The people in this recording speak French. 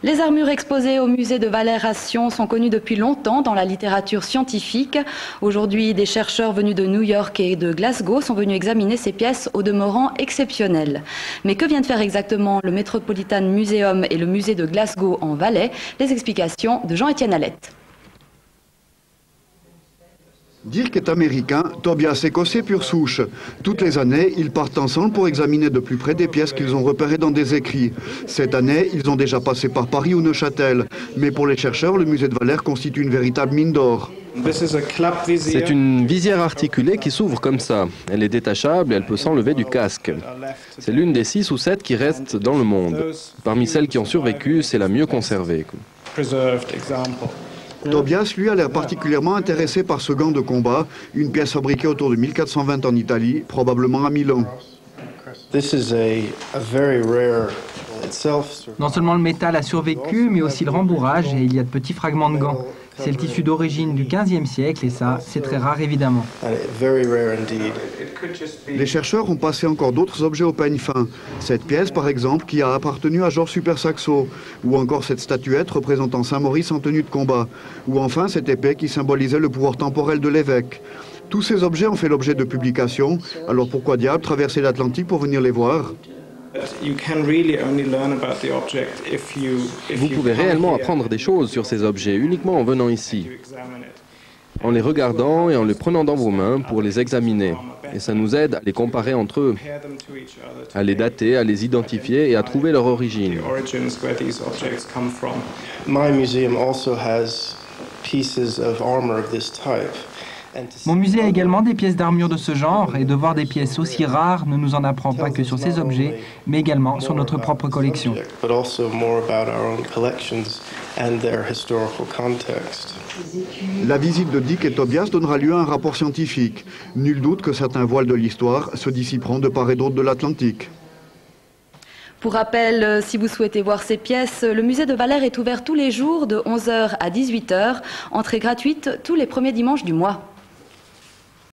Les armures exposées au musée de Valère à Sion sont connues depuis longtemps dans la littérature scientifique. Aujourd'hui, des chercheurs venus de New York et de Glasgow sont venus examiner ces pièces au demeurant exceptionnelles. Mais que vient de faire exactement le Metropolitan Museum et le musée de Glasgow en Valais? Les explications de Jean-Étienne Alette. Dirk est américain, Tobias écossais pure souche. Toutes les années, ils partent ensemble pour examiner de plus près des pièces qu'ils ont repérées dans des écrits. Cette année, ils ont déjà passé par Paris ou Neuchâtel. Mais pour les chercheurs, le musée de Valère constitue une véritable mine d'or. C'est une visière articulée qui s'ouvre comme ça. Elle est détachable et elle peut s'enlever du casque. C'est l'une des 6 ou 7 qui restent dans le monde. Parmi celles qui ont survécu, c'est la mieux conservée. Tobias, lui, a l'air particulièrement intéressé par ce gant de combat, une pièce fabriquée autour de 1420 en Italie, probablement à Milan. Non seulement le métal a survécu, mais aussi le rembourrage, et il y a de petits fragments de gants. C'est le tissu d'origine du XVe siècle, et ça, c'est très rare évidemment. Les chercheurs ont passé encore d'autres objets au peigne fin. Cette pièce, par exemple, qui a appartenu à Georges Super Saxo, ou encore cette statuette représentant Saint-Maurice en tenue de combat, ou enfin cette épée qui symbolisait le pouvoir temporel de l'évêque. Tous ces objets ont fait l'objet de publications, alors pourquoi diable traverser l'Atlantique pour venir les voir ? Vous pouvez réellement apprendre des choses sur ces objets uniquement en venant ici, en les regardant et en les prenant dans vos mains pour les examiner. Et ça nous aide à les comparer entre eux, à les dater, à les identifier et à trouver leur origine. Mon musée a également des pièces d'armure de ce genre, et de voir des pièces aussi rares ne nous en apprend pas que sur ces objets, mais également sur notre propre collection. La visite de Dick et Tobias donnera lieu à un rapport scientifique. Nul doute que certains voiles de l'histoire se dissiperont de part et d'autre de l'Atlantique. Pour rappel, si vous souhaitez voir ces pièces, le musée de Valère est ouvert tous les jours de 11 h à 18 h, entrée gratuite tous les premiers dimanches du mois.